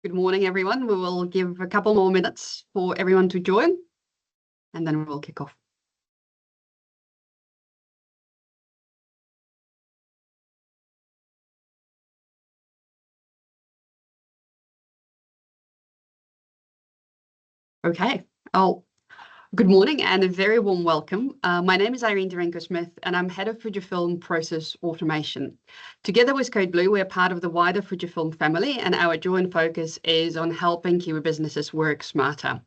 Good morning, everyone. We will give a couple more minutes for everyone to join, and then we'll kick off. Okay. Good morning and a very warm welcome. My name is Irene Durenko-Smith and I'm head of FUJIFILM Process Automation. Together with CodeBlue, we are part of the wider FUJIFILM family, and our joint focus is on helping Kiwi businesses work smarter.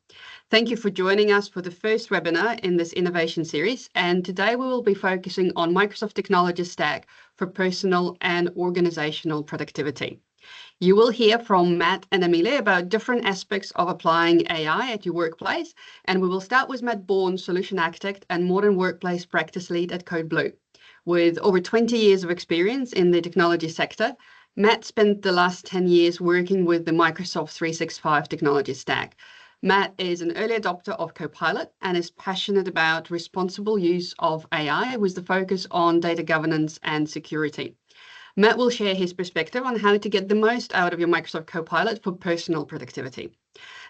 Thank you for joining us for the first webinar in this innovation series. And today we will be focusing on Microsoft Technology Stack for personal and organizational productivity. You will hear from Matt and Amelia about different aspects of applying AI at your workplace, and we will start with Matt Bourne, Solution Architect and Modern Workplace Practice Lead at CodeBlue. With over 20 years of experience in the technology sector, Matt spent the last 10 years working with the Microsoft 365 technology stack. Matt is an early adopter of Copilot and is passionate about responsible use of AI with the focus on data governance and security. Matt will share his perspective on how to get the most out of your Microsoft Copilot for personal productivity.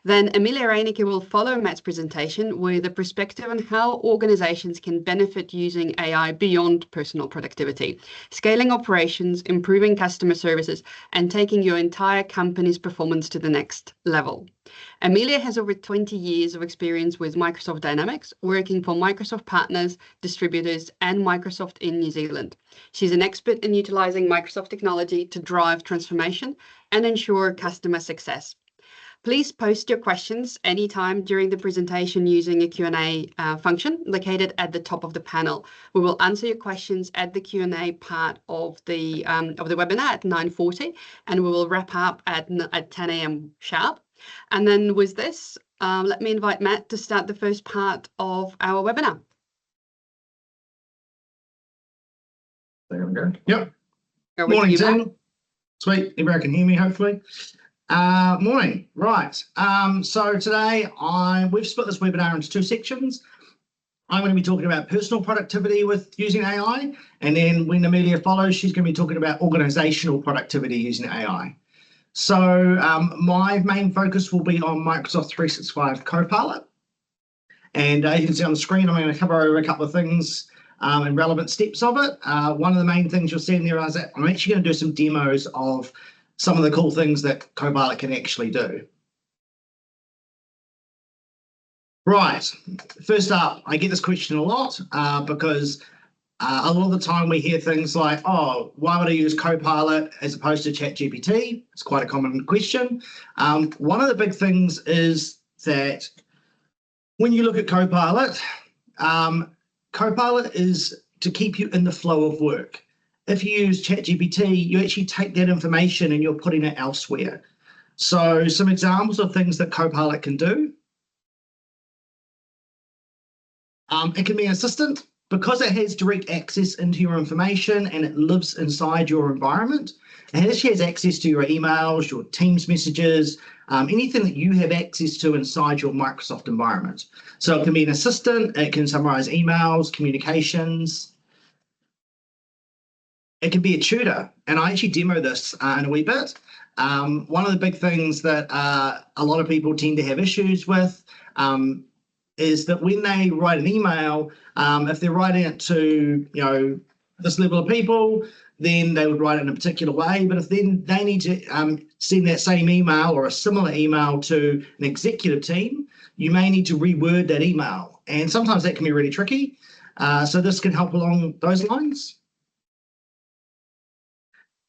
Then Amelia Reinicke will follow Matt's presentation with a perspective on how organizations can benefit using AI beyond personal productivity, scaling operations, improving customer services, and taking your entire company's performance to the next level. Amelia has over 20 years of experience with Microsoft Dynamics, working for Microsoft partners, distributors, and Microsoft in New Zealand. She's an expert in utilizing Microsoft technology to drive transformation and ensure customer success. Please post your questions anytime during the presentation using a Q&A function located at the top of the panel. We will answer your questions at the Q&A part of the webinar at 9:40, and we will wrap up at 10 a.m. sharp. And then with this, let me invite Matt to start the first part of our webinar. There we go. Yep. Morning, team. Sweet. Everyone can hear me, hopefully. Morning. Right. So today we've split this webinar into two sections. I'm going to be talking about personal productivity with using AI, and then when Amelia follows, she's going to be talking about organizational productivity using AI. So my main focus will be on Microsoft 365 Copilot. And you can see on the screen, I'm going to cover over a couple of things and relevant steps of it. One of the main things you'll see in there is that I'm actually going to do some demos of some of the cool things that Copilot can actually do. Right, first up, I get this question a lot because a lot of the time we hear things like, oh, why would I use Copilot as opposed to ChatGPT? It's quite a common question. One of the big things is that when you look at Copilot, Copilot is to keep you in the flow of work. If you use ChatGPT, you actually take that information and you're putting it elsewhere. So some examples of things that Copilot can do. It can be an assistant because it has direct access into your information and it lives inside your environment. It actually has access to your emails, your Teams messages, anything that you have access to inside your Microsoft environment. So it can be an assistant, it can summarize emails, communications. It can be a tutor, and I actually demo this in a wee bit. One of the big things that a lot of people tend to have issues with is that when they write an email, if they're writing it to this level of people, then they would write it in a particular way. But if then they need to send that same email or a similar email to an executive team, you may need to reword that email, and sometimes that can be really tricky. So this can help along those lines.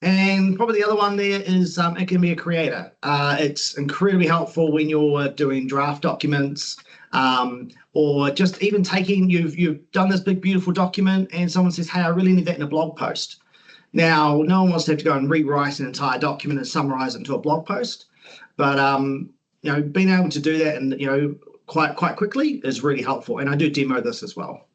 And probably the other one there is it can be a creator. It's incredibly helpful when you're doing draft documents or just even you've done this big, beautiful document and someone says, hey, I really need that in a blog post. Now, no one wants to have to go and rewrite an entire document and summarize it into a blog post. But, being able to do that and, quite quickly is really helpful. And I do demo this as well.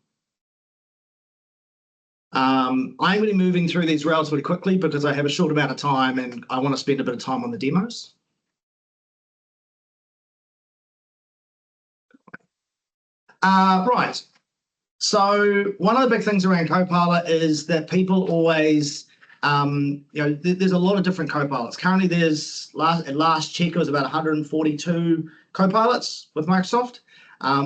I'm going to be moving through these relatively quickly because I have a short amount of time and I want to spend a bit of time on the demos. Right. So one of the big things around Copilot is that people always there's a lot of different Copilots. Currently, there's at last check, it was about 142 Copilots with Microsoft,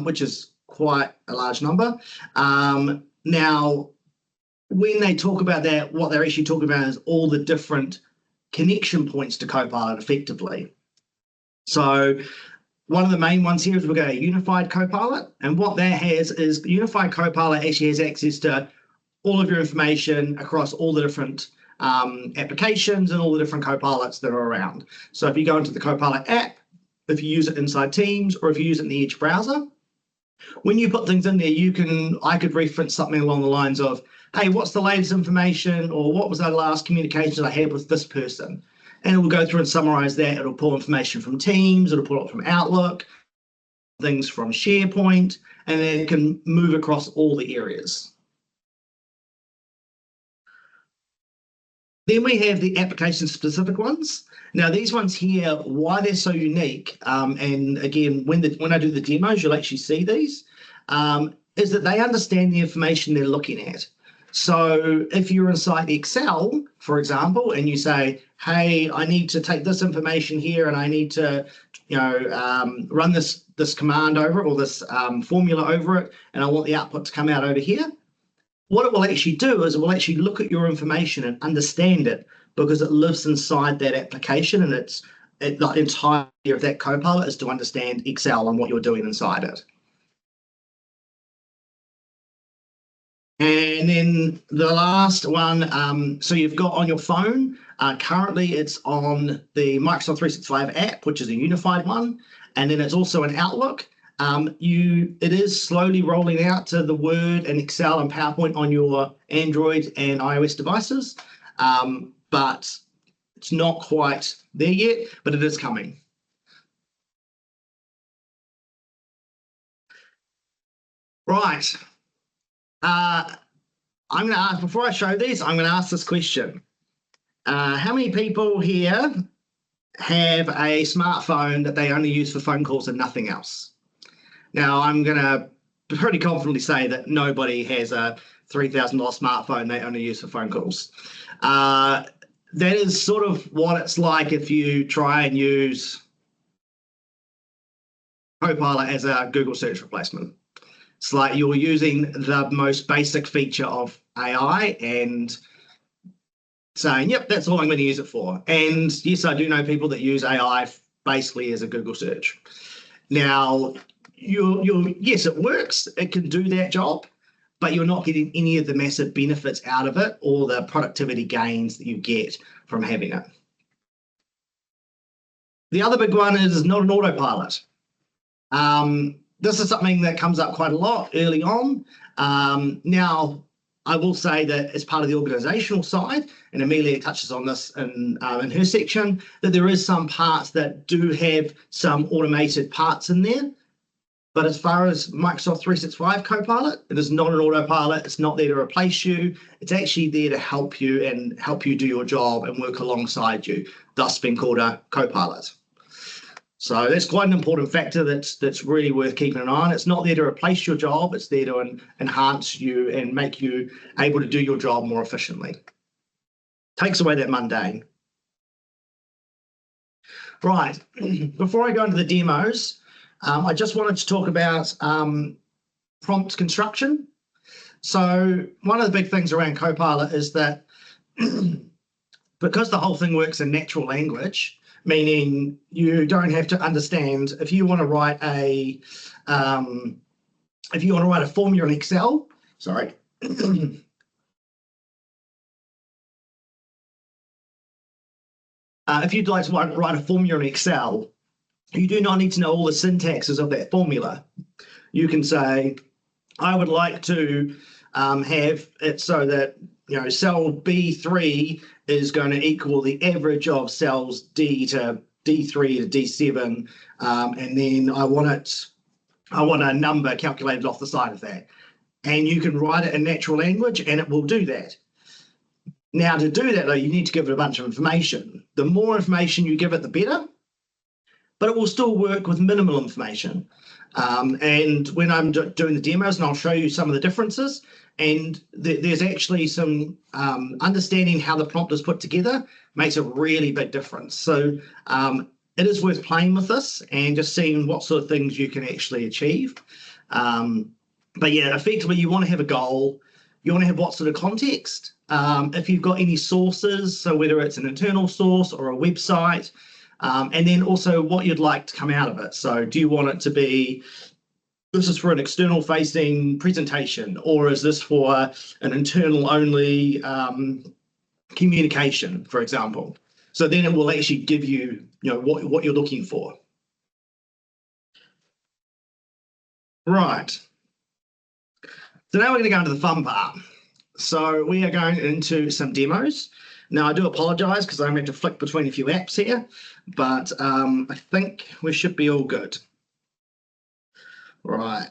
which is quite a large number. Now, when they talk about that, what they're actually talking about is all the different connection points to Copilot effectively. So one of the main ones here is we've got a unified Copilot, and what that has is unified Copilot actually has access to all of your information across all the different applications and all the different Copilots that are around. So if you go into the Copilot app, if you use it inside Teams, or if you use it in the Edge browser, when you put things in there, I could reference something along the lines of, hey, what's the latest information, or what was the last communication I had with this person? And it will go through and summarize that. It'll pull information from Teams, it'll pull it from Outlook, things from SharePoint, and then it can move across all the areas. Then we have the application-specific ones. Now, these ones here, why they're so unique, and again, when I do the demos, you'll actually see these, is that they understand the information they're looking at. So if you're inside Excel, for example, and you say, hey, I need to take this information here and I need to run this command over it, or this formula over it, and I want the output to come out over here, what it will actually do is it will actually look at your information and understand it, because it lives inside that application, and the entirety of that Copilot is to understand Excel and what you're doing inside it. And then the last one, so you've got on your phone, currently it's on the Microsoft 365 app, which is a unified one, and then it's also in Outlook. It is slowly rolling out to the Word and Excel and PowerPoint on your Android and iOS devices, but it's not quite there yet, but it is coming. Right. I'm going to ask, before I show these, I'm going to ask this question. How many people here have a smartphone that they only use for phone calls and nothing else? Now, I'm going to pretty confidently say that nobody has a $3,000 smartphone they only use for phone calls. That is sort of what it's like if you try and use Copilot as a Google search replacement. It's like you're using the most basic feature of AI and saying, yep, that's all I'm going to use it for. And yes, I do know people that use AI basically as a Google search. Now, yes, it works. It can do that job, but you're not getting any of the massive benefits out of it or the productivity gains that you get from having it. The other big one is not an autopilot. This is something that comes up quite a lot early on. Now, I will say that as part of the organizational side, and Amelia touches on this in her section, that there is some parts that do have some automated parts in there. But as far as Microsoft 365 Copilot, it is not an autopilot. It's not there to replace you. It's actually there to help you and help you do your job and work alongside you, thus being called a Copilot. So that's quite an important factor that's really worth keeping an eye on. It's not there to replace your job. It's there to enhance you and make you able to do your job more efficiently. Takes away that mundane. Right, before I go into the demos, I just wanted to talk about prompt construction. So one of the big things around Copilot is that because the whole thing works in natural language, meaning you don't have to understand if you want to write a formula in Excel. Sorry. If you'd like to write a formula in Excel, you do not need to know all the syntaxes of that formula. You can say, I would like to have it so that cell B3 is going to equal the average of cells D to D3 to D7, and then I want a number calculated off the side of that. And you can write it in natural language, and it will do that. Now, to do that, though, you need to give it a bunch of information. The more information you give it, the better, but it will still work with minimal information. And when I'm doing the demos, and I'll show you some of the differences, and there's actually some understanding how the prompt is put together makes a really big difference. So it is worth playing with this and just seeing what sort of things you can actually achieve. But yeah, effectively, you want to have a goal. You want to have what sort of context. If you've got any sources, so whether it's an internal source or a website, and then also what you'd like to come out of it. So do you want it to be, this is for an external facing presentation, or is this for an internal only communication, for example? So then it will actually give you, what you're looking for. Right. So now we're going to go into the fun part. So we are going into some demos. Now I do apologize because I'm going to flick between a few apps here, but I think we should be all good. Right.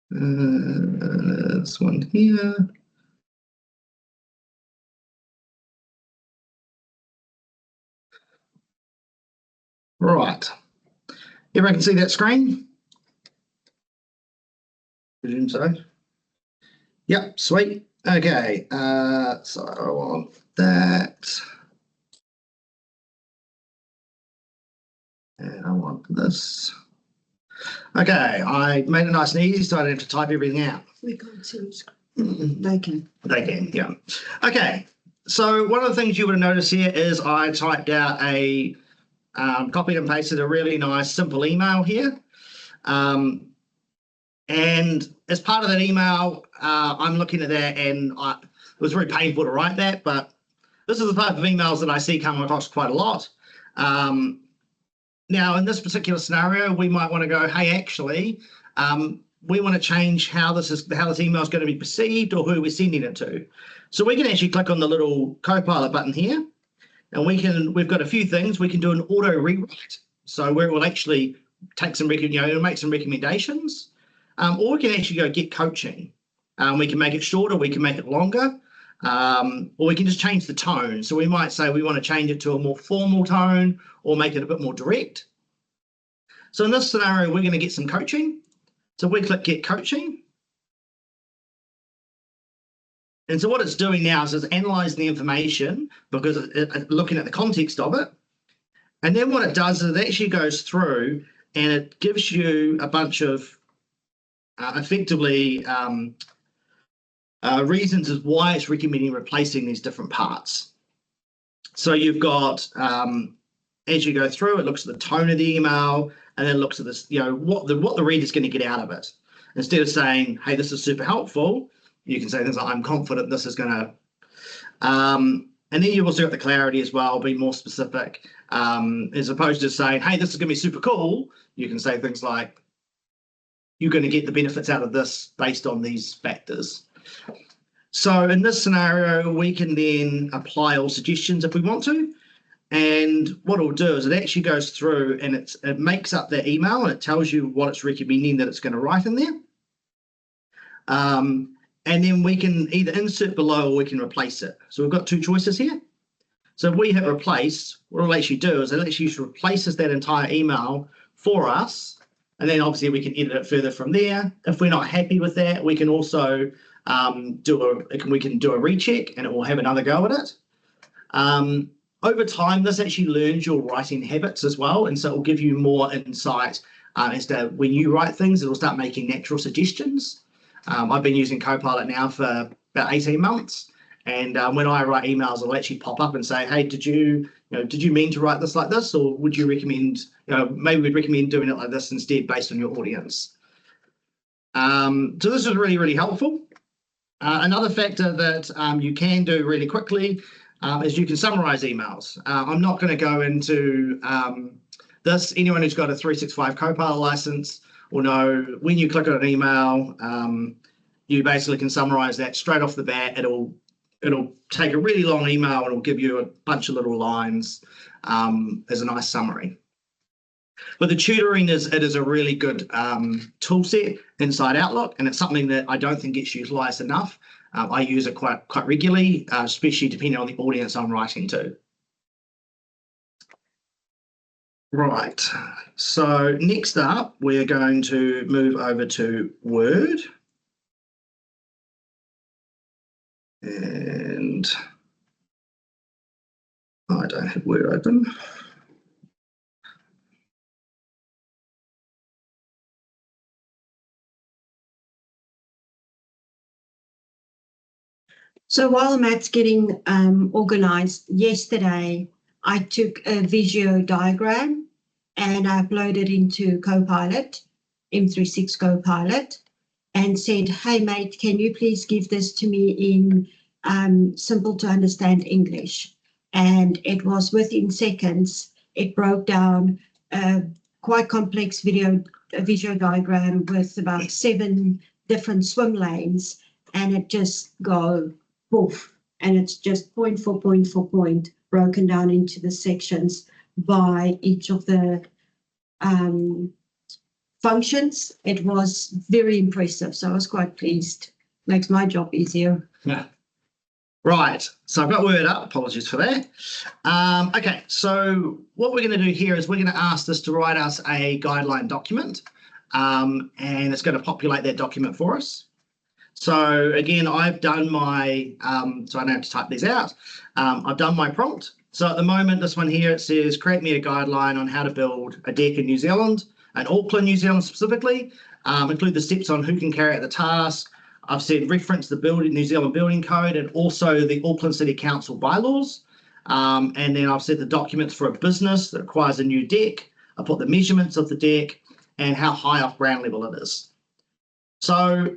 This one here. Right. Everyone can see that screen? Presume so. Yep, sweet. Okay, so I want that. And I want this. Okay, I made it nice and easy so I don't have to type everything out. We can't see the screen. They can. They can, yeah. Okay, so one of the things you would have noticed here is I typed out a copied and pasted a really nice simple email here. And as part of that email, I'm looking at that, and it was very painful to write that, but this is the type of emails that I see come across quite a lot. Now, in this particular scenario, we might want to go, hey, actually, we want to change how this email is going to be perceived or who we're sending it to. So we can actually click on the little Copilot button here, and we've got a few things. We can do an auto rewrite, so where it will actually take some, it'll make some recommendations, or we can actually go get coaching. We can make it shorter, we can make it longer, or we can just change the tone. So we might say we want to change it to a more formal tone or make it a bit more direct. So in this scenario, we're going to get some coaching. So we click get coaching. And so what it's doing now is it's analyzing the information because it's looking at the context of it. And then what it does is it actually goes through and it gives you a bunch of effectively reasons as why it's recommending replacing these different parts. So you've got, as you go through, it looks at the tone of the email and then looks at this, what the reader's going to get out of it. Instead of saying, hey, this is super helpful, you can say things like, I'm confident this is going to, and then you've also got the clarity as well, be more specific, as opposed to saying, hey, this is going to be super cool. You can say things like, you're going to get the benefits out of this based on these factors. So in this scenario, we can then apply all suggestions if we want to. And what it'll do is it actually goes through and it makes up that email and it tells you what it's recommending that it's going to write in there. And then we can either insert below or we can replace it. So we've got two choices here. So if we hit replace, what it'll actually do is it actually replaces that entire email for us. And then obviously we can edit it further from there. If we're not happy with that, we can also do a recheck and it will have another go at it. Over time, this actually learns your writing habits as well. And so it will give you more insight as to when you write things, it'll start making natural suggestions. I've been using Copilot now for about 18 months. And when I write emails, it'll actually pop up and say, hey, did you mean to write this like this? Or would you recommend, maybe we'd recommend doing it like this instead based on your audience. So this is really, really helpful. Another factor that you can do really quickly is you can summarize emails. I'm not going to go into this. Anyone who's got a 365 Copilot license will know when you click on an email, you basically can summarize that straight off the bat. It'll take a really long email and it'll give you a bunch of little lines as a nice summary. But the tutoring is a really good tool set inside Outlook, and it's something that I don't think gets utilised enough. I use it quite regularly, especially depending on the audience I'm writing to. Right, so next up, we're going to move over to Word. And I don't have Word open. So while Matt's getting organised, yesterday I took a visual diagram and I uploaded into Copilot, M36 Copilot, and said, hey, mate, can you please give this to me in simple to understand English? And it was within seconds, it broke down a quite complex visual diagram with about 7 different swim lanes, and it just go poof, and it's just point for point for point broken down into the sections by each of the functions. It was very impressive, so I was quite pleased. Makes my job easier. Yeah. Right, so I've got Word up, apologies for that. Okay, so what we're going to do here is we're going to ask this to write us a guideline document, and it's going to populate that document for us. So again, I've done my, so I don't have to type these out. I've done my prompt. So at the moment, this one here, it says, create me a guideline on how to build a deck in New Zealand, and Auckland, New Zealand specifically, include the steps on who can carry out the task. I've said reference the New Zealand Building Code and also the Auckland City Council bylaws. And then I've said the documents for a business that requires a new deck. I put the measurements of the deck and how high off ground level it is. So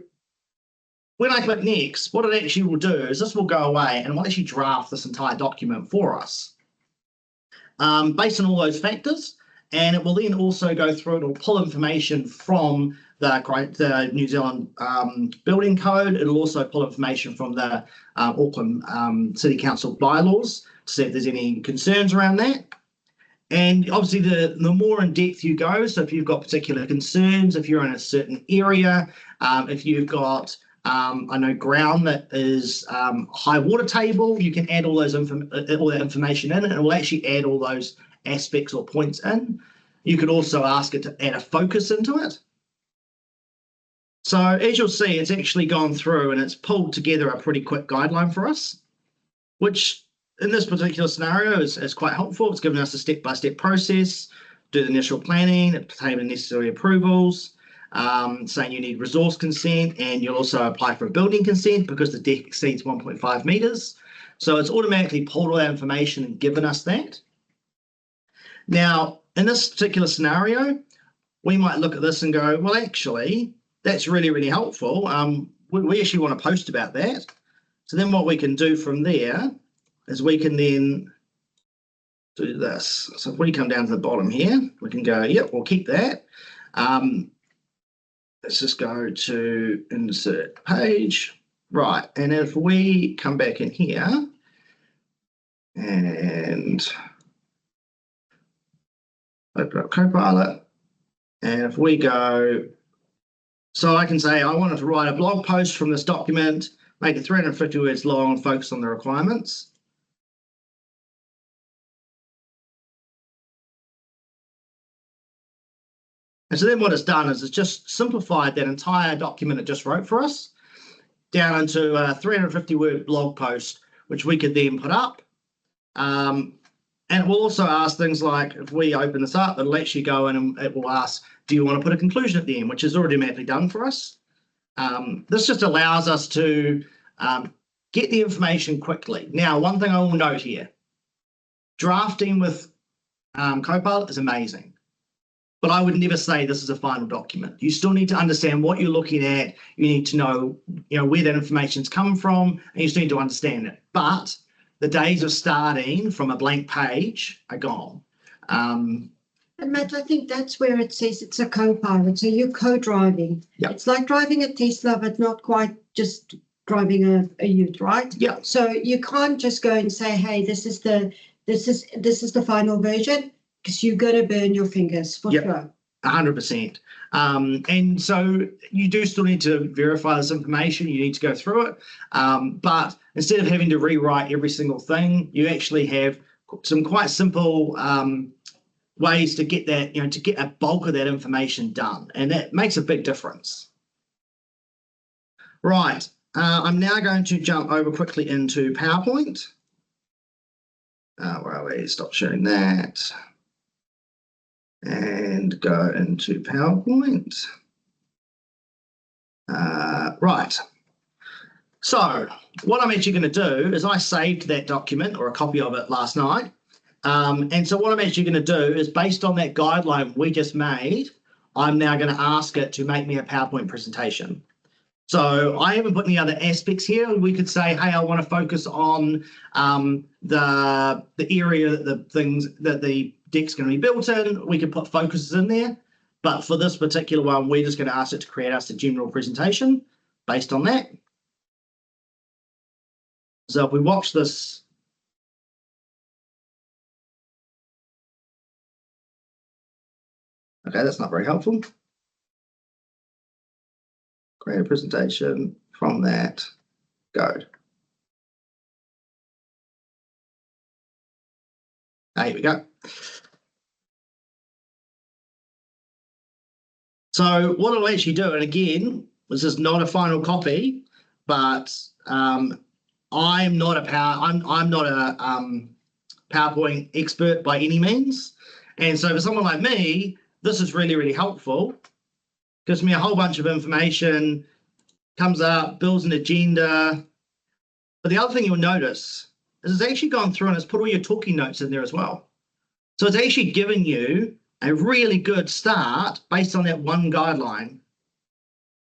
when I click next, what it actually will do is this will go away and will actually draft this entire document for us based on all those factors. And it will then also go through, it will pull information from the New Zealand Building Code. It'll also pull information from the Auckland City Council bylaws to see if there's any concerns around that. And obviously the more in depth you go, so if you've got particular concerns, if you're in a certain area, if you've got I know ground that is high water table, you can add all those all that information in, and it will actually add all those aspects or points in. You could also ask it to add a focus into it. So as you'll see, it's actually gone through and it's pulled together a pretty quick guideline for us, which in this particular scenario is quite helpful. It's given us a step-by-step process, do the initial planning, obtain the necessary approvals, saying you need resource consent, and you'll also apply for a building consent because the deck exceeds 1.5 meters. So it's automatically pulled all that information and given us that. Now, in this particular scenario, we might look at this and go, well, actually, that's really, really helpful. We actually want to post about that. So then what we can do from there is we can then do this. So if we come down to the bottom here, we can go, yep, we'll keep that. Let's just go to insert page. Right, and if we come back in here and open up Copilot, and if we go, so I can say I wanted to write a blog post from this document, make it 350 words long and focus on the requirements. And so then what it's done is it's just simplified that entire document it just wrote for us down into a 350-word blog post, which we could then put up. And it will also ask things like, if we open this up, it'll actually go in and it will ask, do you want to put a conclusion at the end, which is already automatically done for us. This just allows us to get the information quickly. Now, one thing I will note here, drafting with Copilot is amazing. But I would never say this is a final document. You still need to understand what you're looking at. You need to know, where that information's come from, and you still need to understand it. But the days of starting from a blank page are gone. And Matt, I think that's where it says it's a co-pilot. So you're co-driving. Yep. It's like driving a Tesla, but not quite just driving a ute, right? Yeah. So you can't just go and say, hey, this is the final version. because you're going to burn your fingers for sure. 100%. And so you do still need to verify this information. You need to go through it. But instead of having to rewrite every single thing, you actually have some quite simple ways to get that, to get a bulk of that information done. And that makes a big difference. Right. I'm now going to jump over quickly into PowerPoint. Where are we? Stop sharing that. And go into PowerPoint. Right. So what I'm actually going to do is I saved that document or a copy of it last night. And so what I'm actually going to do is, based on that guideline we just made, I'm now going to ask it to make me a PowerPoint presentation. So I haven't put any other aspects here. We could say, hey, I want to focus on the area that the deck's going to be built in. We could put focuses in there. But for this particular one, we're just going to ask it to create us a general presentation based on that. So if we watch this, okay, that's not very helpful. Create a presentation from that, go. Here we go. So what I'll actually do, and again, this is not a final copy, but I'm not a PowerPoint expert by any means. And so for someone like me, this is really, really helpful. Gives me a whole bunch of information, comes up, builds an agenda. But the other thing you'll notice is it's actually gone through and it's put all your talking notes in there as well. So it's actually given you a really good start based on that one guideline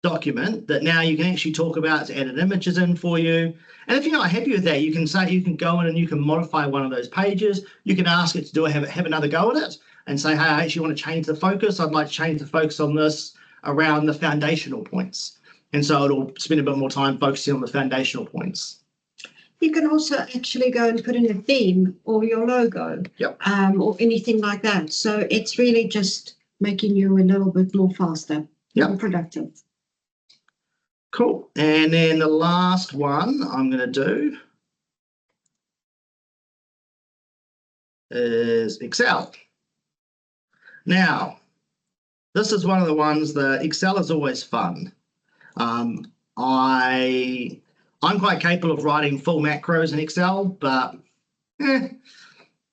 document that now you can actually talk about. It's added images in for you. And if you're not happy with that, you can say, you can go in and you can modify one of those pages. You can ask it to have another go at it and say, hey, I actually want to change the focus. I'd like to change the focus on this around the foundational points. And so it'll spend a bit more time focusing on the foundational points. You can also actually go and put in a theme or your logo, or anything like that. So it's really just making you a little bit more faster, more productive. Cool. And then the last one I'm going to do is Excel. Now, this is one of the ones that Excel is always fun. I'm quite capable of writing full macros in Excel, but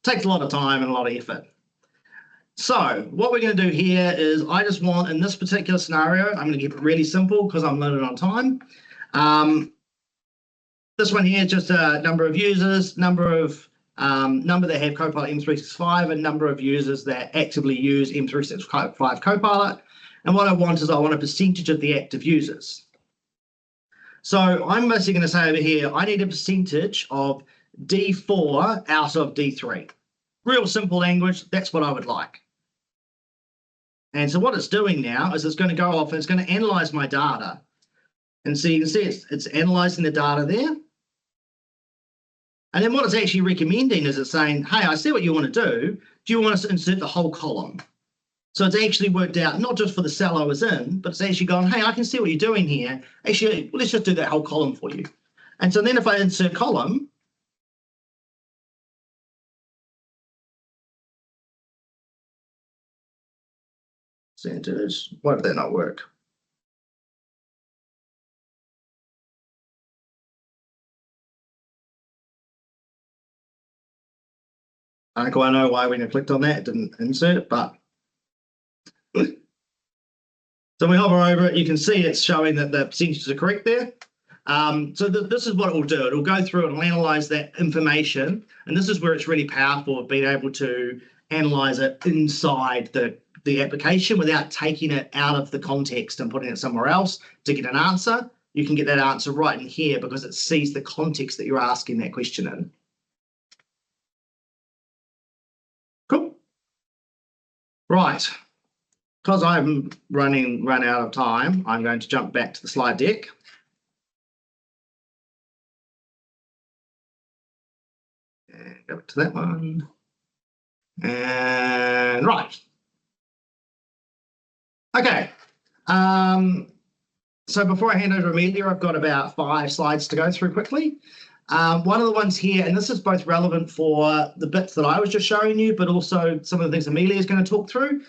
takes a lot of time and a lot of effort. So what we're going to do here is I just want, in this particular scenario, I'm going to keep it really simple because I'm limited on time. This one here is just a number of users, number that have Copilot M365, and number of users that actively use M365 Copilot. And what I want is I want a percentage of the active users. So I'm basically going to say over here, I need a percentage of D4 out of D3. Real simple language, that's what I would like. And so what it's doing now is it's going to go off and it's going to analyze my data. And so you can see it's analyzing the data there. And then what it's actually recommending is it's saying, hey, I see what you want to do. Do you want us to insert the whole column? So it's actually worked out not just for the cell I was in, but it's actually gone, hey, I can see what you're doing here. Actually, let's just do that whole column for you. And so then if I insert column, percentage, why did that not work? I don't quite know why when I clicked on that, it didn't insert it, but so we hover over it, you can see it's showing that the percentages are correct there. So this is what it will do. It'll go through and analyze that information. And this is where it's really powerful of being able to analyze it inside the application without taking it out of the context and putting it somewhere else to get an answer. You can get that answer right in here because it sees the context that you're asking that question in. Cool. Right. Because I'm run out of time, I'm going to jump back to the slide deck. And go to that one. And right. Okay. So before I hand over to Amelia, I've got about 5 slides to go through quickly. One of the ones here, and this is both relevant for the bits that I was just showing you, but also some of the things Amelia is going to talk through.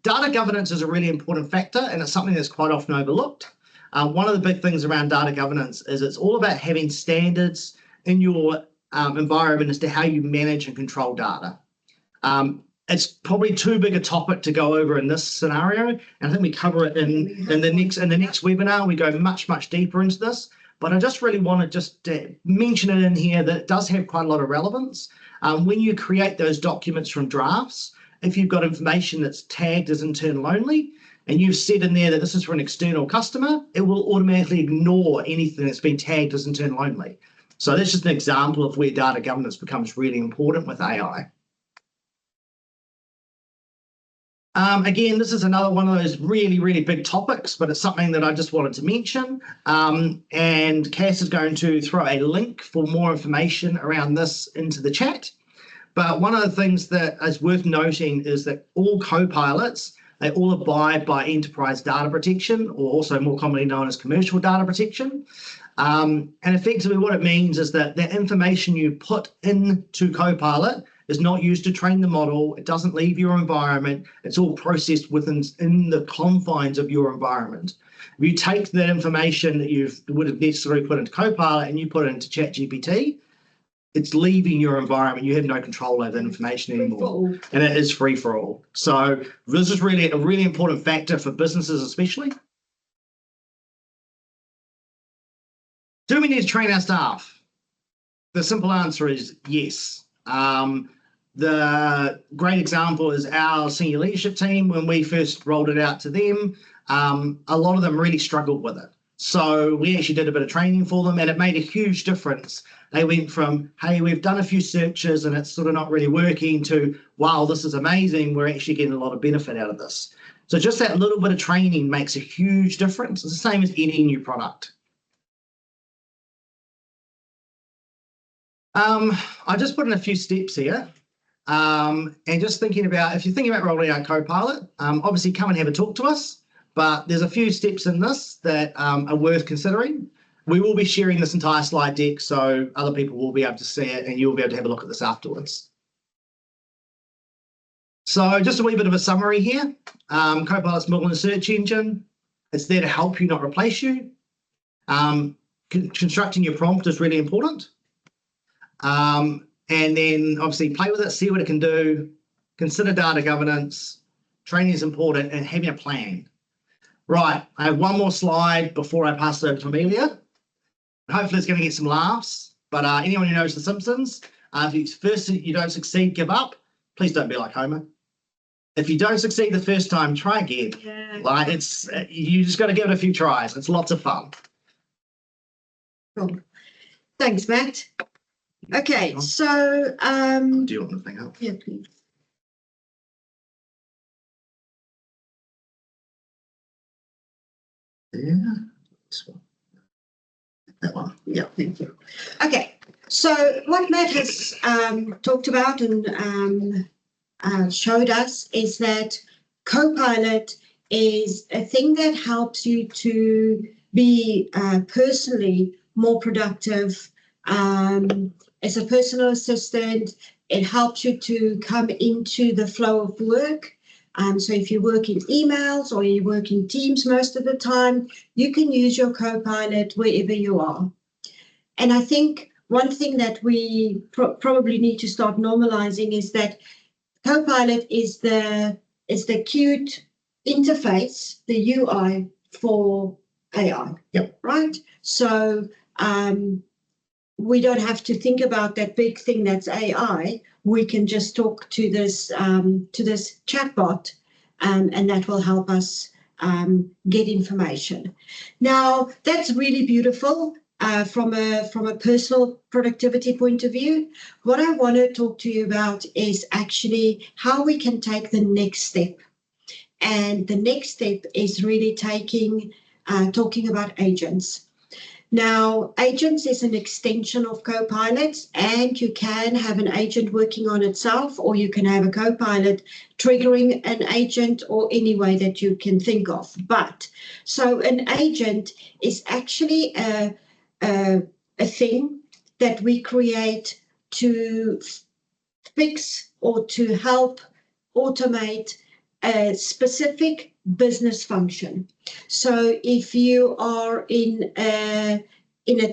Data governance is a really important factor, and it's something that's quite often overlooked. One of the big things around data governance is it's all about having standards in your environment as to how you manage and control data. It's probably too big a topic to go over in this scenario, and I think we cover it in the next webinar. We go much deeper into this, but I just really want to just mention it in here that it does have quite a lot of relevance. When you create those documents from drafts, if you've got information that's tagged as internal only, and you've said in there that this is for an external customer, it will automatically ignore anything that's been tagged as internal only. So that's just an example of where data governance becomes really important with AI. Again, this is another one of those really big topics, but it's something that I just wanted to mention. And Cass is going to throw a link for more information around this into the chat. But one of the things that is worth noting is that all copilots, they all abide by enterprise data protection, or also more commonly known as commercial data protection. And effectively what it means is that the information you put into Copilot is not used to train the model. It doesn't leave your environment. It's all processed in the confines of your environment. If you take that information that you would have necessarily put into Copilot and you put it into ChatGPT, it's leaving your environment. You have no control over that information anymore. And it is free for all. So this is really a really important factor for businesses especially. Do we need to train our staff? The simple answer is yes. The great example is our senior leadership team. When we first rolled it out to them, a lot of them really struggled with it. So we actually did a bit of training for them, and it made a huge difference. They went from, hey, we've done a few searches and it's sort of not really working, to, wow, this is amazing. We're actually getting a lot of benefit out of this. So just that little bit of training makes a huge difference. It's the same as any new product. I just put in a few steps here. And just thinking about, if you're thinking about rolling out Copilot, obviously come and have a talk to us, but there's a few steps in this that are worth considering. We will be sharing this entire slide deck, so other people will be able to see it and you'll be able to have a look at this afterwards. So just a wee bit of a summary here. Copilot's built in a search engine. It's there to help you, not replace you. Constructing your prompt is really important. And then obviously play with it, see what it can do, consider data governance, training is important, and having a plan. Right, I have one more slide before I pass it over to Amelia. Hopefully it's going to get some laughs, but anyone who knows The Simpsons, if you don't succeed, give up. Please don't be like Homer. If you don't succeed the first time, try again. Yeah. Like you just got to give it a few tries. It's lots of fun. Cool. Thanks, Matt. Okay, so do you want the thing up? Yeah, please. Yeah, this one. That one. Yeah, thank you. Okay, so what Matt has talked about and showed us is that Copilot is a thing that helps you to be personally more productive. As a personal assistant, it helps you to come into the flow of work. So if you work in emails or you work in Teams most of the time, you can use your Copilot wherever you are. And I think one thing that we probably need to start normalizing is that Copilot is the cute interface, the UI for AI. Yep. Right? So we don't have to think about that big thing that's AI. We can just talk to this chatbot, and that will help us get information. Now, that's really beautiful from a personal productivity point of view. What I want to talk to you about is actually how we can take the next step. And the next step is really talking about agents. Now, agents is an extension of Copilots, and you can have an agent working on itself, or you can have a Copilot triggering an agent, or any way that you can think of. But so an agent is actually a thing that we create to fix or to help automate a specific business function. So if you are in a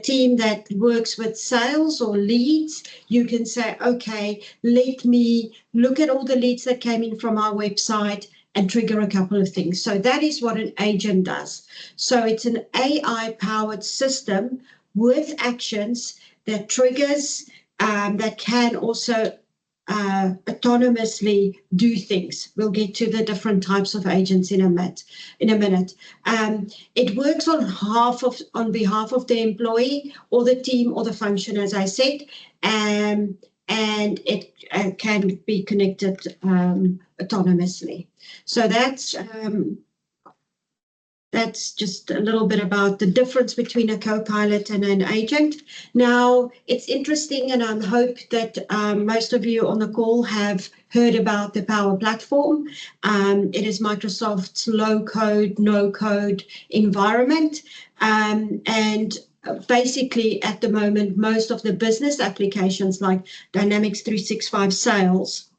team that works with sales or leads, you can say, okay, let me look at all the leads that came in from our website and trigger a couple of things. So that is what an agent does. So it's an AI-powered system with actions that triggers, that can also autonomously do things. We'll get to the different types of agents in a minute. It works on behalf of the employee or the team or the function, as I said, and it can be connected autonomously. So that's just a little bit about the difference between a Copilot and an agent. Now, it's interesting, and I hope that most of you on the call have heard about the Power Platform. It is Microsoft's low-code, no-code environment. And basically, at the moment, most of the business applications like Dynamics 365 Sales,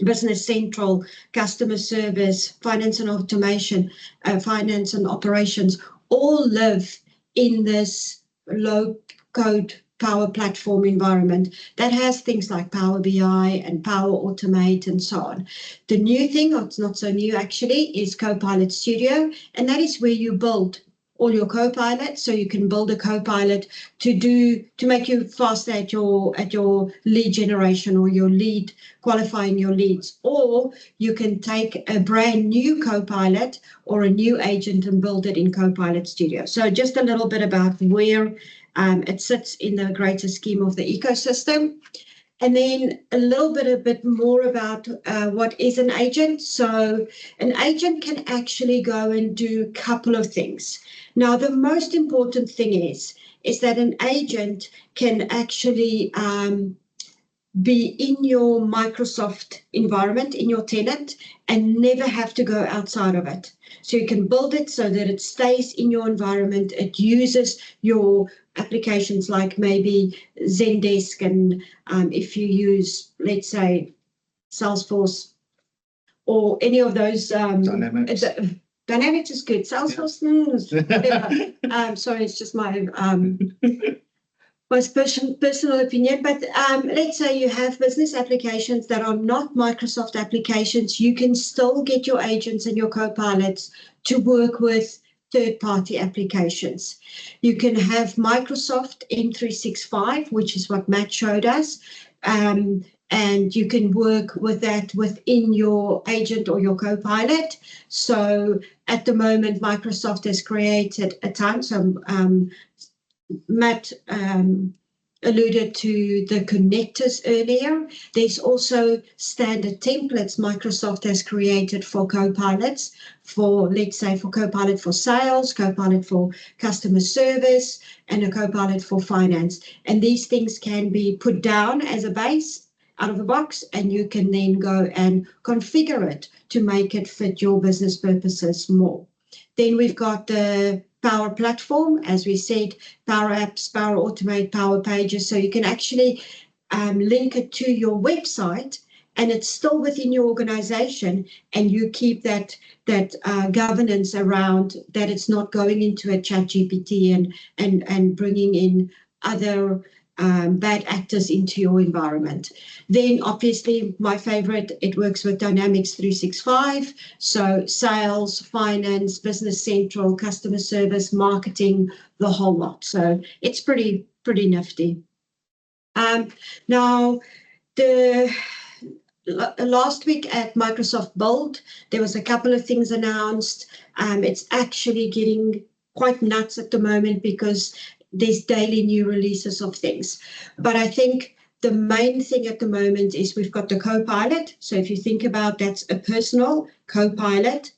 Business Central, customer service, finance and automation, finance and operations, all live in this low-code Power Platform environment that has things like Power BI and Power Automate and so on. The new thing, or it's not so new actually, is Copilot Studio, and that is where you build all your Copilots. So you can build a Copilot to make you faster at your lead generation or your lead qualifying your leads, or you can take a brand new Copilot or a new agent and build it in Copilot Studio. So just a little bit about where it sits in the greater scheme of the ecosystem. And then a bit more about what is an agent. So an agent can actually go and do a couple of things. Now, the most important thing is that an agent can actually be in your Microsoft environment, in your tenant, and never have to go outside of it. So you can build it so that it stays in your environment. It uses your applications like maybe Zendesk, and if you use, let's say, Salesforce or any of those. Dynamics. Dynamics is good. Salesforce, whatever. Sorry, it's just my personal opinion. But let's say you have business applications that are not Microsoft applications. You can still get your agents and your Copilots to work with third-party applications. You can have Microsoft M365, which is what Matt showed us, and you can work with that within your agent or your Copilot. So at the moment, Microsoft has created a ton. So Matt alluded to the connectors earlier. There's also standard templates Microsoft has created for Copilots, for, let's say, for Copilot for sales, Copilot for customer service, and a Copilot for finance. And these things can be put down as a base out of the box, and you can then go and configure it to make it fit your business purposes more. Then we've got the Power Platform, as we said, Power Apps, Power Automate, Power Pages. So you can actually link it to your website, and it's still within your organization, and you keep that governance around that. It's not going into a ChatGPT and bringing in other bad actors into your environment. Then obviously my favorite, it works with Dynamics 365. So sales, finance, Business Central, customer service, marketing, the whole lot. So it's pretty nifty. Now, last week at Microsoft Build, there was a couple of things announced. It's actually getting quite nuts at the moment because there's daily new releases of things. But I think the main thing at the moment is we've got the Copilot. So if you think about that's a personal Copilot,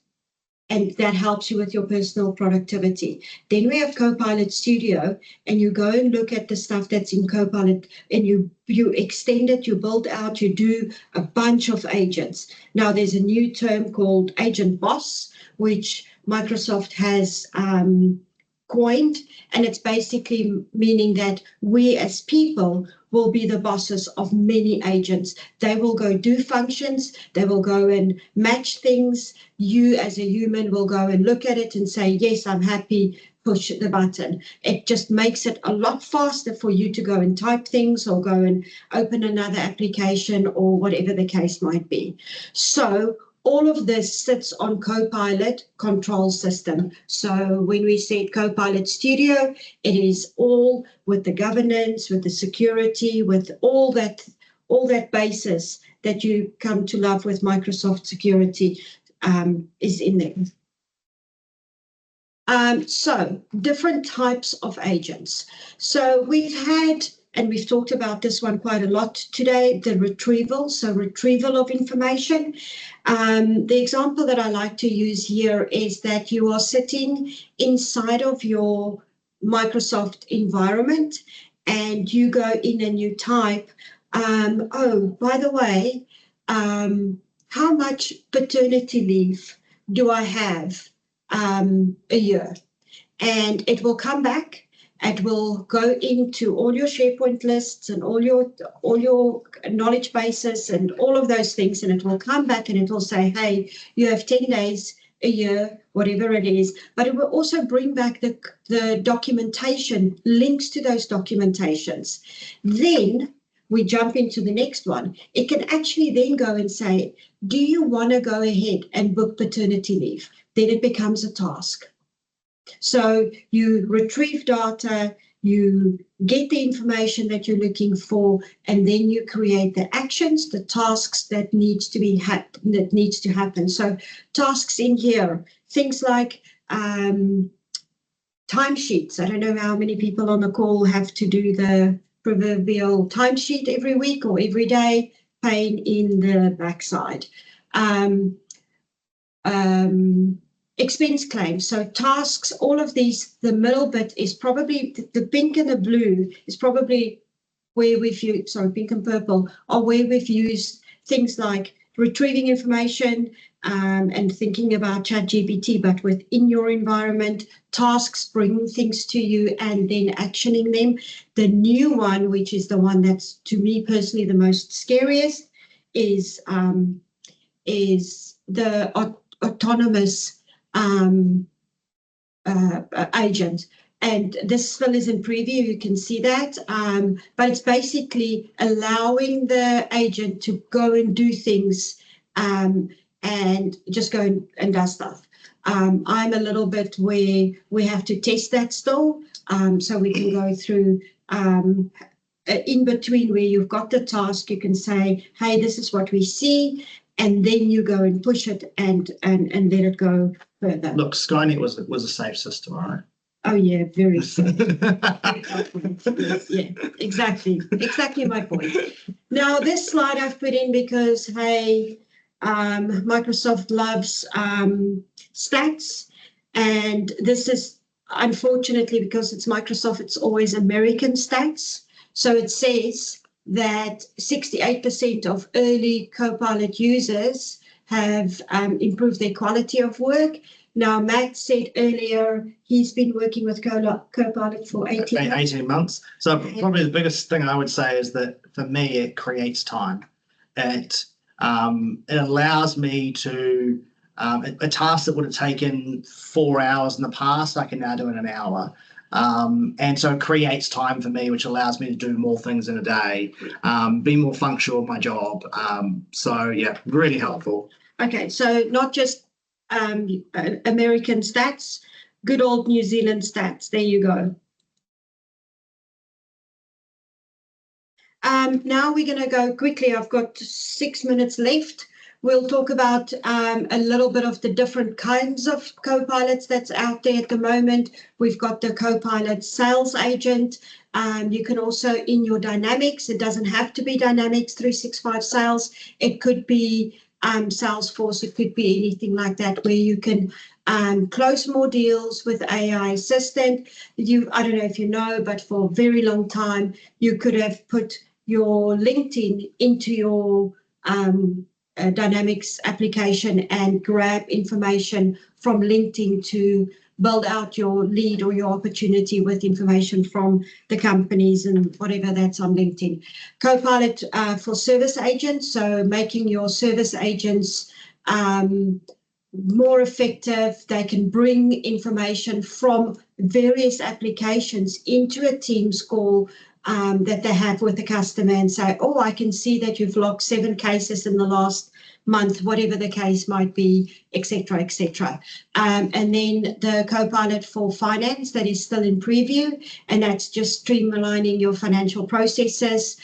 and that helps you with your personal productivity. Then we have Copilot Studio, and you go and look at the stuff that's in Copilot, and you extend it, you build out, you do a bunch of agents. Now there's a new term called Agent Boss, which Microsoft has coined, and it's basically meaning that we as people will be the bosses of many agents. They will go do functions, they will go and match things. You as a human will go and look at it and say, yes, I'm happy, push the button. It just makes it a lot faster for you to go and type things or go and open another application or whatever the case might be. So all of this sits on Copilot control system. So when we said Copilot Studio, it is all with the governance, with the security, with all that basis that you come to love with Microsoft security is in there. So different types of agents. So we've had, and we've talked about this one quite a lot today, the retrieval, so retrieval of information. The example that I like to use here is that you are sitting inside of your Microsoft environment and you go in and you type, oh, by the way, how much paternity leave do I have a year? And it will come back. It will go into all your SharePoint lists and all your knowledge bases and all of those things, and it will come back and it will say, hey, you have 10 days, a year, whatever it is. But it will also bring back the documentation, links to those documentations. Then we jump into the next one. It can actually then go and say, do you want to go ahead and book paternity leave? Then it becomes a task. So you retrieve data, you get the information that you're looking for, and then you create the actions, the tasks that needs to happen. So tasks in here, things like timesheets. I don't know how many people on the call have to do the proverbial timesheet every week or every day, pain in the backside. Expense claims, so tasks, all of these, the middle bit is probably, the pink and the blue is probably where we've used, sorry, pink and purple, are where we've used things like retrieving information and thinking about ChatGPT, but within your environment, tasks, bringing things to you and then actioning them. The new one, which is the one that's to me personally the most scariest, is the autonomous agent, and this still is in preview, you can see that, but it's basically allowing the agent to go and do things and just go and do stuff. I'm a little bit where we have to test that still, so we can go through in between where you've got the task, you can say, hey, this is what we see, and then you go and push it and let it go further. Look, Skynet was a safe system, all right? Oh yeah, very safe. Yeah, exactly my point. Now this slide I've put in because, hey, Microsoft loves stats, and this is unfortunately because it's Microsoft, it's always American stats. So it says that 68% of early Copilot users have improved their quality of work. Now, Matt said earlier he's been working with Copilot for 18 months. So probably the biggest thing I would say is that for me, it creates time. It allows me to, a task that would have taken 4 hours in the past, I can now do in an hour. And so it creates time for me, which allows me to do more things in a day, be more functional with my job. So yeah, really helpful. Okay, so not just American stats, good old New Zealand stats. There you go. Now we're going to go quickly. I've got 6 minutes left. We'll talk about a little bit of the different kinds of Copilots that's out there at the moment. We've got the Copilot Sales Agent. You can also, in your Dynamics, it doesn't have to be Dynamics 365 Sales. It could be Salesforce. It could be anything like that, where you can close more deals with AI Assistant. I don't know if you know, but for a very long time, you could have put your LinkedIn into your Dynamics application and grab information from LinkedIn to build out your lead or your opportunity with information from the companies and whatever that's on LinkedIn. Copilot for service agents, so making your service agents more effective. They can bring information from various applications into a Teams call that they have with the customer and say, oh, I can see that you've logged 7 cases in the last month, whatever the case might be, etc., etc. And then the Copilot for finance, that is still in preview, and that's just streamlining your financial processes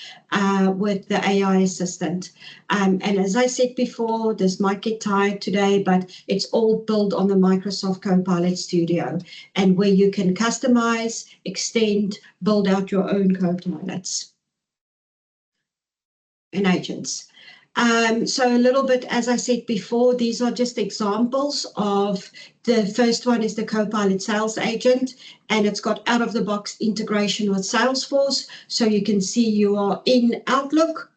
with the AI assistant. And as I said before, this might get tired today, but it's all built on the Microsoft Copilot Studio, and where you can customize, extend, build out your own Copilots and agents. So a little bit, as I said before, these are just examples of the first one is the Copilot Sales Agent, and it's got out-of-the-box integration with Salesforce. So you can see you are in Outlook.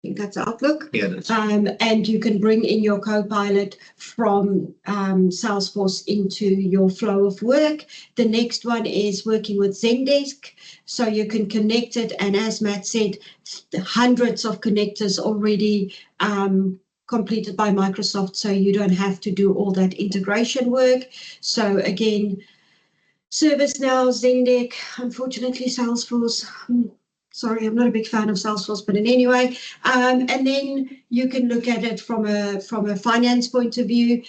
I think that's Outlook. Yeah, that's and you can bring in your Copilot from Salesforce into your flow of work. The next one is working with Zendesk. So you can connect it. And as Matt said, hundreds of connectors already completed by Microsoft. So you don't have to do all that integration work. So again, ServiceNow, Zendesk, unfortunately, Salesforce. Sorry, I'm not a big fan of Salesforce, but in any way. And then you can look at it from a finance point of view,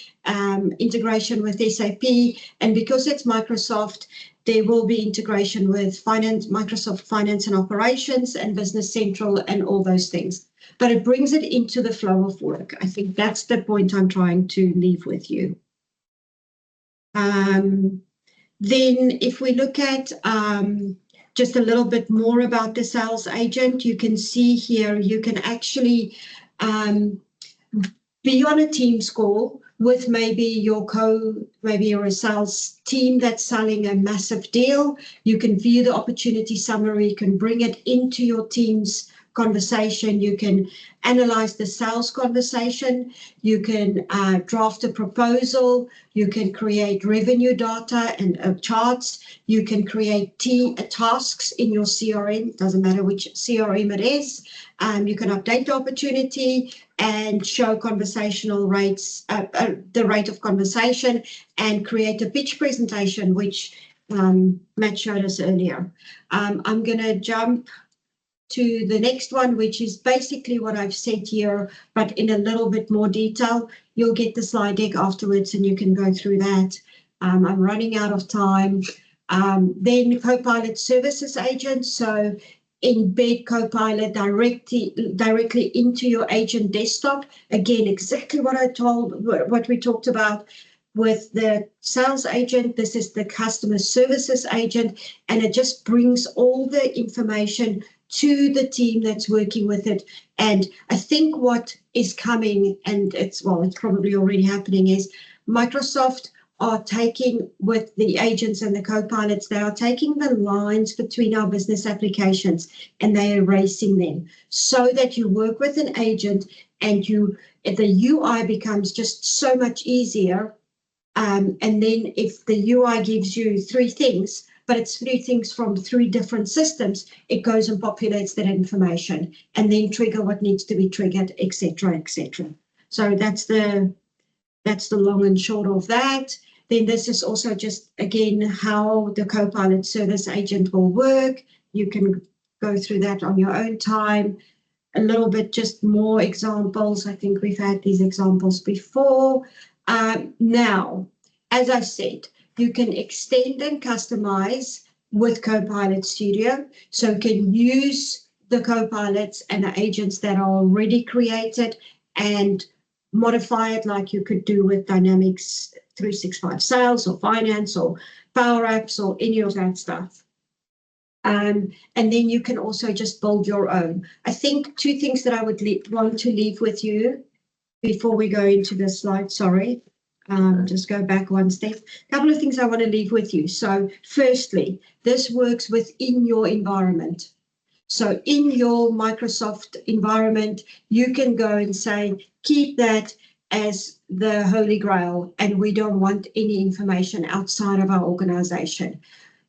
integration with SAP. And because it's Microsoft, there will be integration with finance, Microsoft Finance and Operations and Business Central and all those things. But it brings it into the flow of work. I think that's the point I'm trying to leave with you. Then if we look at just a little bit more about the sales agent, you can see here, you can actually be on a Teams call with maybe you're a sales team that's selling a massive deal. You can view the opportunity summary, you can bring it into your Teams conversation, you can analyze the sales conversation, you can draft a proposal, you can create revenue data and charts, you can create tasks in your CRM, doesn't matter which CRM it is, you can update the opportunity and show conversational rates, the rate of conversation, and create a pitch presentation, which Matt showed us earlier. I'm going to jump to the next one, which is basically what I've said here, but in a little bit more detail. You'll get the slide deck afterwards and you can go through that. I'm running out of time. Then Copilot Services Agent. So embed Copilot directly into your agent desktop. Again, exactly what we talked about with the sales agent. This is the customer services agent, and it just brings all the information to the team that's working with it. And I think what is coming, and it's probably already happening, is Microsoft are taking, with the agents and the co-pilots, they are taking the lines between our business applications and they are erasing them so that you work with an agent and the UI becomes just so much easier. And then if the UI gives you 3 things, but it's 3 things from 3 different systems, it goes and populates that information and then trigger what needs to be triggered, etc., etc. So that's the long and short of that. Then this is also just, again, how the Copilot service agent will work. You can go through that on your own time. A little bit just more examples. I think we've had these examples before. Now, as I said, you can extend and customize with Copilot Studio. So you can use the Copilots and the agents that are already created and modify it like you could do with Dynamics 365 Sales or Finance or Power Apps or any of that stuff. And then you can also just build your own. I think 2 things that I would want to leave with you before we go into the slide, sorry. Just go back one step. A couple of things I want to leave with you. So firstly, this works within your environment. So in your Microsoft environment, you can go and say, keep that as the Holy Grail, and we don't want any information outside of our organization.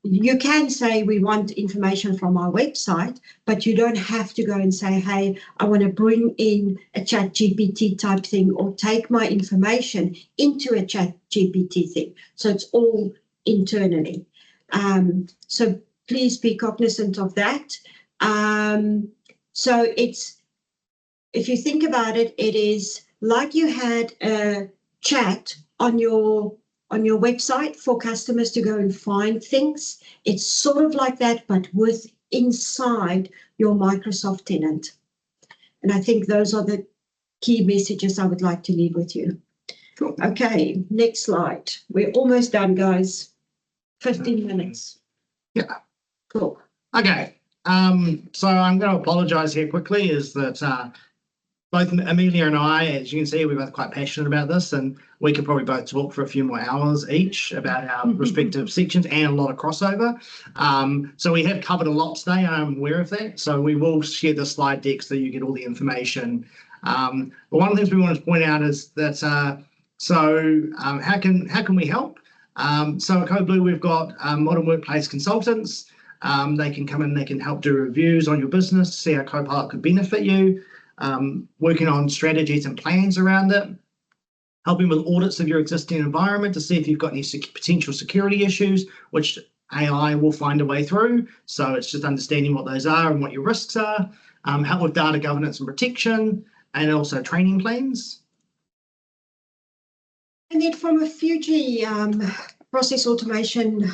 You can say we want information from our website, but you don't have to go and say, hey, I want to bring in a chat GPT type thing or take my information into a chat GPT thing. So it's all internally. So please be cognizant of that. So it's, if you think about it, it is like you had a chat on your website for customers to go and find things. It's sort of like that, but with inside your Microsoft tenant. And I think those are the key messages I would like to leave with you. Cool. Okay, next slide. We're almost done, guys. 15 minutes. Yeah. Cool. Okay. So I'm going to apologise here quickly, is that both Amelia and I, as you can see, we're both quite passionate about this, and we could probably both talk for a few more hours each about our respective sections and a lot of crossover. So we have covered a lot today, and I'm aware of that. So we will share the slide deck so you get all the information. But one of the things we wanted to point out is that, how can we help? So at CodeBlue, we've got modern workplace consultants. They can come in, they can help do reviews on your business, see how Copilot could benefit you. Working on strategies and plans around it, helping with audits of your existing environment to see if you've got any potential security issues, which AI will find a way through. So it's just understanding what those are and what your risks are, help with data governance and protection, and also training plans. And then from a Fuji process automation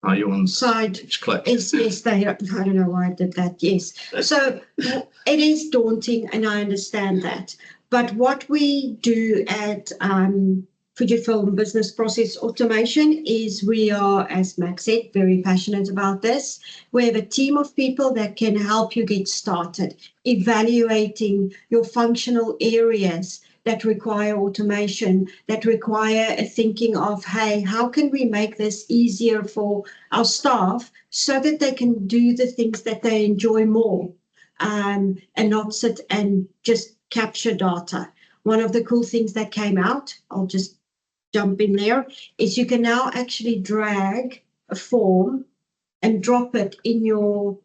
Are you on side? Click. Yes, they. I don't know why I did that. Yes, so it is daunting, and I understand that. But what we do at FUJIFILM Business Process Automation is we are, as Max said, very passionate about this. We have a team of people that can help you get started, evaluating your functional areas that require automation, that require a thinking of, hey, how can we make this easier for our staff so that they can do the things that they enjoy more, and not sit and just capture data. One of the cool things that came out, I'll just jump in there, is you can now actually drag a form and drop it in your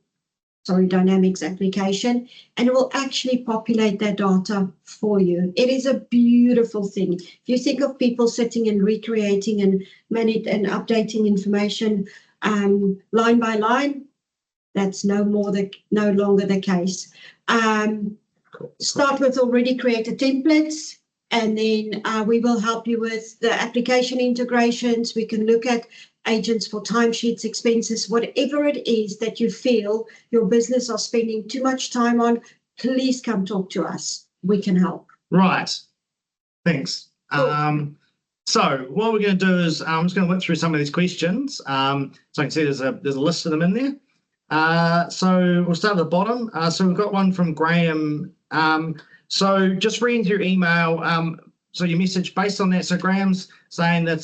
Dynamics application, and it will actually populate that data for you. It is a beautiful thing. If you think of people sitting and recreating and managing and updating information line by line, that's no longer the case. Start with already created templates, and then we will help you with the application integrations. We can look at agents for timesheets, expenses, whatever it is that you feel your business are spending too much time on, please come talk to us. We can help. Right. Thanks. Cool. So what we're going to do is I'm just going to look through some of these questions. So I can see there's a list of them in there. So we'll start at the bottom. So we've got one from Graham. So just reading through email. So your message based on that. So Graham's saying that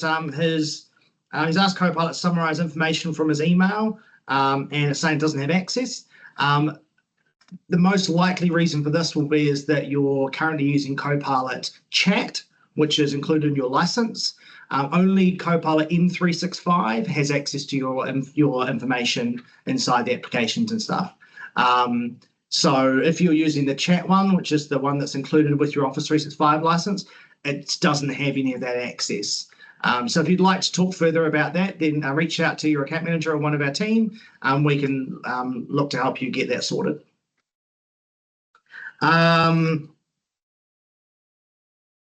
he's asked Copilot to summarize information from his email, and it's saying it doesn't have access. The most likely reason for this will be is that you're currently using Copilot Chat, which is included in your license. Only Copilot M365 has access to your information inside the applications and stuff. So if you're using the chat one, which is the one that's included with your Office 365 license, it doesn't have any of that access. So if you'd like to talk further about that, then reach out to your account manager or one of our team. We can look to help you get that sorted.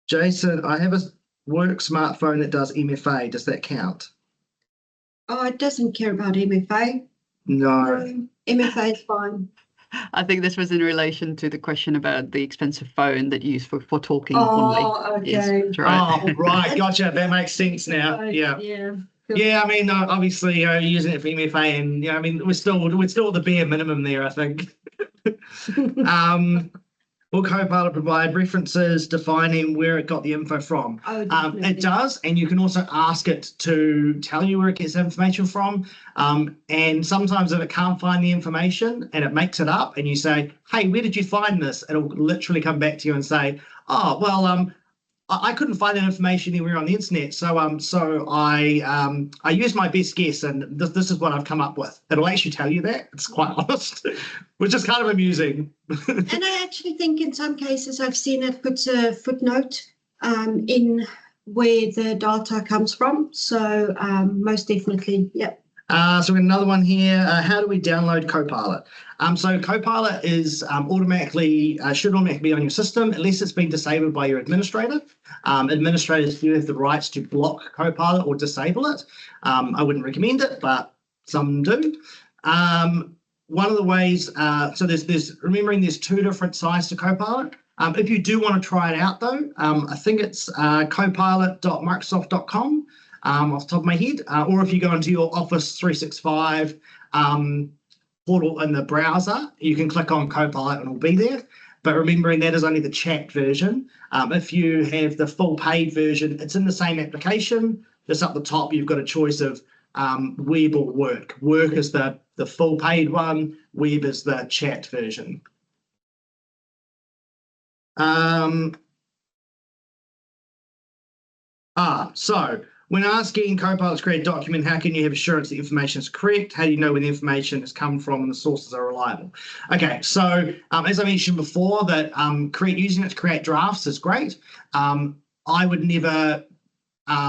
Jason, I have a work smartphone that does MFA. Does that count? Oh, it doesn't care about MFA. No. MFA is fine. I think this was in relation to the question about the expensive phone that you use for talking only. Oh, okay. Yes, right. Oh, right. Gotcha. That makes sense now. Yeah. Yeah. Yeah, I mean, obviously, you're using it for MFA, and I mean, we're still at the bare minimum there, I think. Will Copilot provide references defining where it got the info from? Oh, it does, and you can also ask it to tell you where it gets information from. And sometimes if it can't find the information and it makes it up, and you say, "Hey, where did you find this?" It'll literally come back to you and say, "Oh, well, I couldn't find that information anywhere on the internet, so I used my best guess, and this is what I've come up with." It'll actually tell you that. It's quite honest, which is kind of amusing. And I actually think in some cases I've seen it puts a footnote in where the data comes from. So most definitely, yeah. So we have another one here. How do we download Copilot? So Copilot is should automatically be on your system unless it's been disabled by your administrator. Administrators do have the rights to block Copilot or disable it. I wouldn't recommend it, but some do. One of the ways, so remembering there's two different sides to Copilot. If you do want to try it out though, I think it's copilot.microsoft.com. Off the top of my head, or if you go into your Office 365 portal in the browser, you can click on Copilot and it'll be there. But remembering that is only the chat version. If you have the full paid version, it's in the same application. Just up the top, you've got a choice of web or work. Work is the full paid one. Web is the chat version. So when asking Copilot to create a document, how can you have assurance the information is correct? How do you know where the information has come from and the sources are reliable? Okay, so as I mentioned before, that using it to create drafts is great. I would never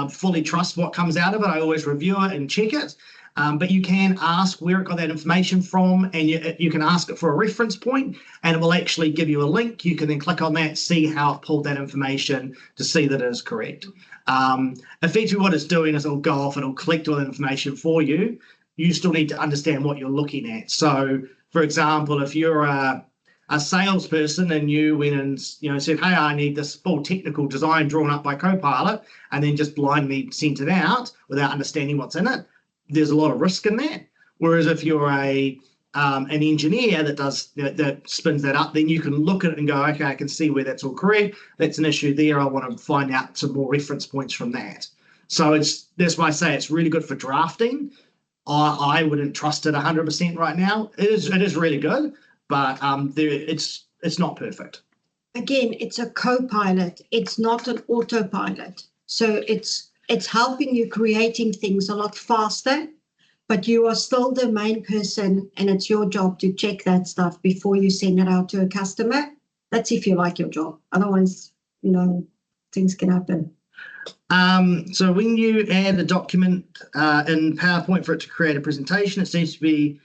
fully trust what comes out of it. I always review it and check it. But you can ask where it got that information from, and you can ask it for a reference point, and it will actually give you a link. You can then click on that, see how it pulled that information to see that it is correct. Effectively what it's doing is it'll go off and it'll collect all that information for you. You still need to understand what you're looking at. So, for example, if you're a salesperson and you went and said, "Hey, I need this full technical design drawn up by Copilot," and then just blindly sent it out without understanding what's in it, there's a lot of risk in that. Whereas if you're an engineer that spins that up, then you can look at it and go, "Okay, I can see where that's all correct. That's an issue there. I want to find out some more reference points from that." So that's why I say it's really good for drafting. I wouldn't trust it 100% right now. It is really good, but it's not perfect. Again, it's a co-pilot. It's not an autopilot. So it's helping you creating things a lot faster, but you are still the main person, and it's your job to check that stuff before you send it out to a customer. That's if you like your job. Otherwise, things can happen. So when you add a document in PowerPoint for it to create a presentation, it seems to be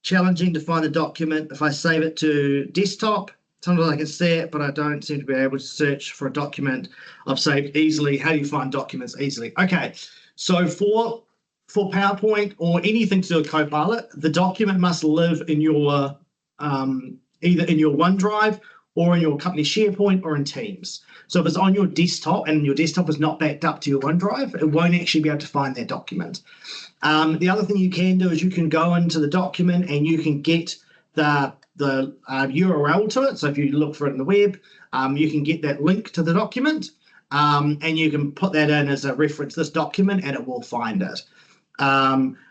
challenging to find the document. If I save it to desktop, sometimes I can see it, but I don't seem to be able to search for a document I've saved easily. How do you find documents easily? Okay, so for PowerPoint or anything to do with Copilot, the document must live in your either in your OneDrive or in your company SharePoint or in Teams. So if it's on your desktop and your desktop is not backed up to your OneDrive, it won't actually be able to find that document. The other thing you can do is you can go into the document and you can get the URL to it. So if you look for it in the web, you can get that link to the document, and you can put that in as a reference, this document, and it will find it.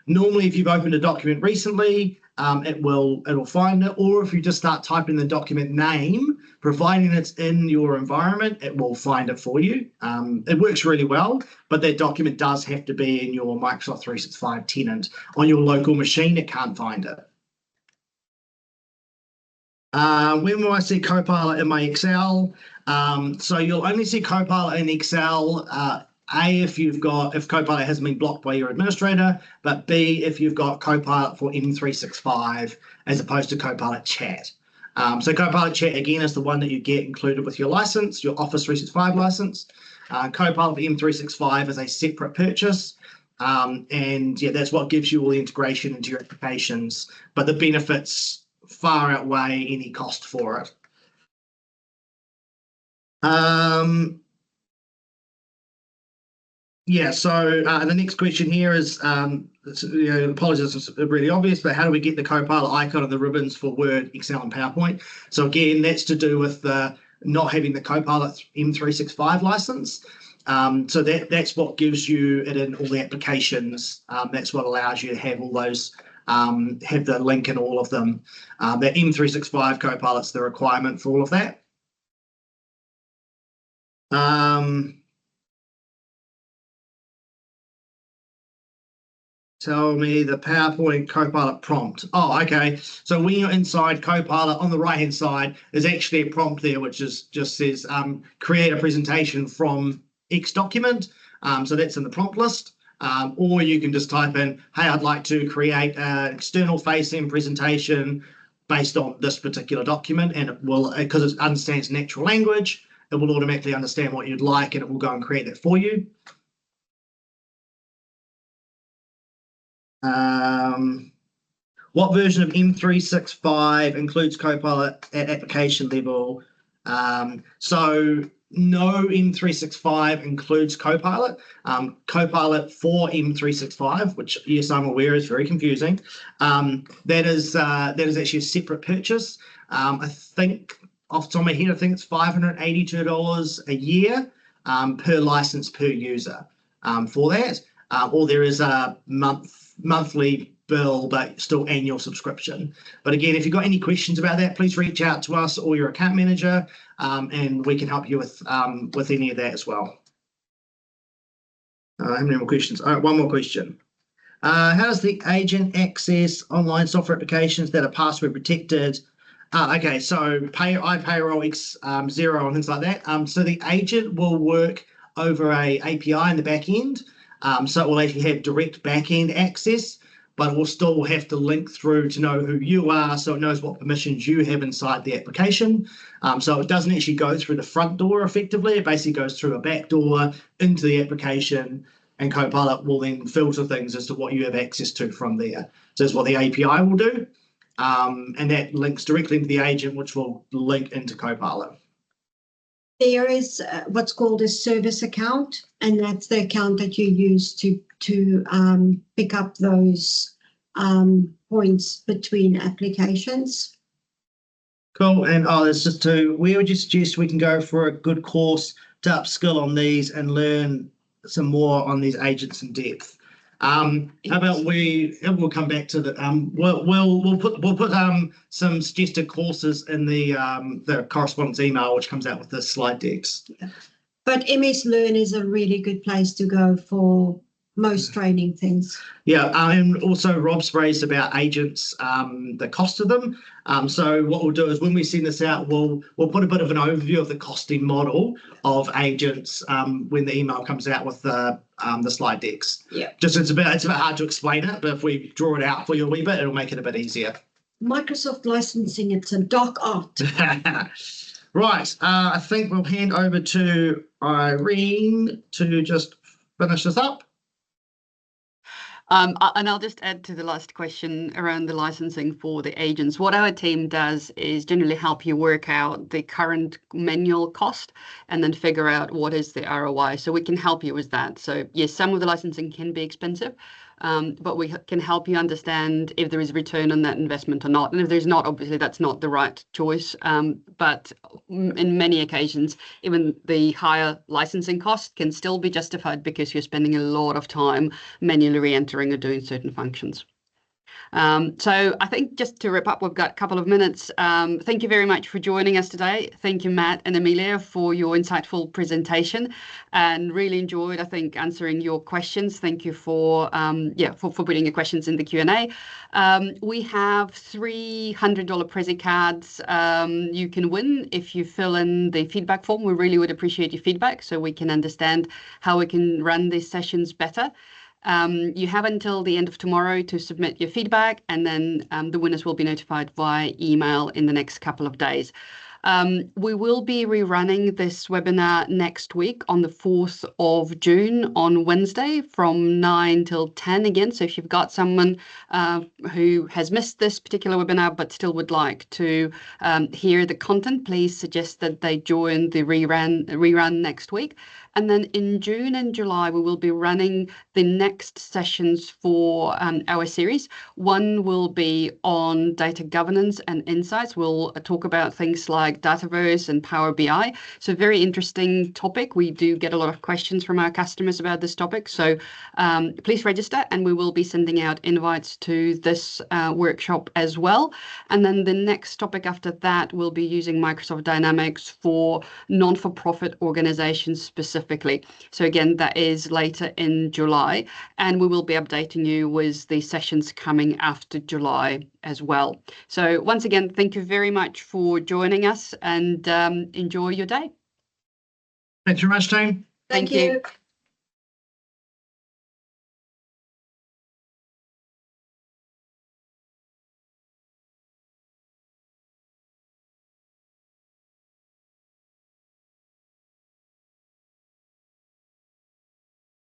Normally, if you've opened a document recently, it'll find it, or if you just start typing the document name, providing it's in your environment, it will find it for you. It works really well, but that document does have to be in your Microsoft 365 tenant. On your local machine, it can't find it. When will I see Copilot in my Excel? So you'll only see Copilot in Excel, if Copilot hasn't been blocked by your administrator, but B, if you've got Copilot for M365 as opposed to Copilot Chat. So Copilot Chat, again, is the one that you get included with your license, your Office 365 license. Copilot for M365 is a separate purchase. And yeah, that's what gives you all the integration into your applications, but the benefits far outweigh any cost for it. Yeah, so the next question here is, apologies, it's really obvious, but how do we get the Copilot icon and the ribbons for Word, Excel, and PowerPoint? So again, that's to do with not having the Copilot M365 license. So that's what gives you it in all the applications. That's what allows you to have all those, have the link in all of them. That M365 Copilot's the requirement for all of that. Tell me the PowerPoint Copilot prompt. Oh, okay. So when you're inside Copilot, on the right-hand side, there's actually a prompt there which just says create a presentation from X document. So that's in the prompt list. Or you can just type in, hey, I'd like to create an external-facing presentation based on this particular document, and it will, because it understands natural language, it will automatically understand what you'd like, and it will go and create that for you. What version of M365 includes Copilot at application level? So no M365 includes Copilot. Copilot for M365, which yes, I'm aware is very confusing. That is actually a separate purchase. I think off the top of my head, I think it's $582 a year per license per user for that. Or there is a monthly bill, but still annual subscription. But again, if you've got any questions about that, please reach out to us or your account manager, and we can help you with any of that as well. How many more questions? All right, one more question. How does the agent access online software applications that are password protected? Okay, so iPayroll, Xero, and things like that. So the agent will work over a API in the back end. So it will actually have direct back-end access, but it will still have to link through to know who you are, so it knows what permissions you have inside the application. So it doesn't actually go through the front door effectively. It basically goes through a back door into the application, and Copilot will then filter things as to what you have access to from there. So that's what the API will do, and that links directly into the agent, which will link into Copilot. There is what's called a service account, and that's the account that you use to pick up those points between applications. Cool. And there's just two. Where would you suggest we can go for a good course to upskill on these and learn some more on these agents in depth? How about we'll come back to the we'll put some suggested courses in the correspondence email, which comes out with the slide decks. Yeah. But MS Learn is a really good place to go for most training things. Yeah, and also Rob's raised about agents, the cost of them. So what we'll do is when we send this out, we'll put a bit of an overview of the costing model of agents when the email comes out with the slide decks. Yeah. Just it's a bit hard to explain it, but if we draw it out for you a wee bit, it'll make it a bit easier. Microsoft licensing, it's a doc art. Right, I think we'll hand over to Irene to just finish this up. And I'll just add to the last question around the licensing for the agents. What our team does is generally help you work out the current manual cost and then figure out what is the ROI. So we can help you with that. So yes, some of the licensing can be expensive, but we can help you understand if there is a return on that investment or not. And if there's not, obviously that's not the right choice. But in many occasions, even the higher licensing cost can still be justified because you're spending a lot of time manually re-entering or doing certain functions. So I think just to wrap up, we've got a couple of minutes. Thank you very much for joining us today. Thank you, Matt and Amelia, for your insightful presentation, and really enjoyed, I think, answering your questions. Thank you for putting your questions in the Q&A. We have $300 Prezi cards you can win if you fill in the feedback form. We really would appreciate your feedback so we can understand how we can run these sessions better. You have until the end of tomorrow to submit your feedback, and then the winners will be notified via email in the next couple of days. We will be rerunning this webinar next week on the 4th of June on Wednesday from 9 till 10 again. So if you've got someone who has missed this particular webinar but still would like to hear the content, please suggest that they join the rerun next week. And then in June and July, we will be running the next sessions for our series. One will be on data governance and insights. We'll talk about things like Dataverse and Power BI. So very interesting topic. We do get a lot of questions from our customers about this topic. So please register, and we will be sending out invites to this workshop as well. And then the next topic after that will be using Microsoft Dynamics for non-for-profit organizations specifically. So again, that is later in July, and we will be updating you with the sessions coming after July as well. So once again, thank you very much for joining us, and enjoy your day. Thanks very much, team. Thank you.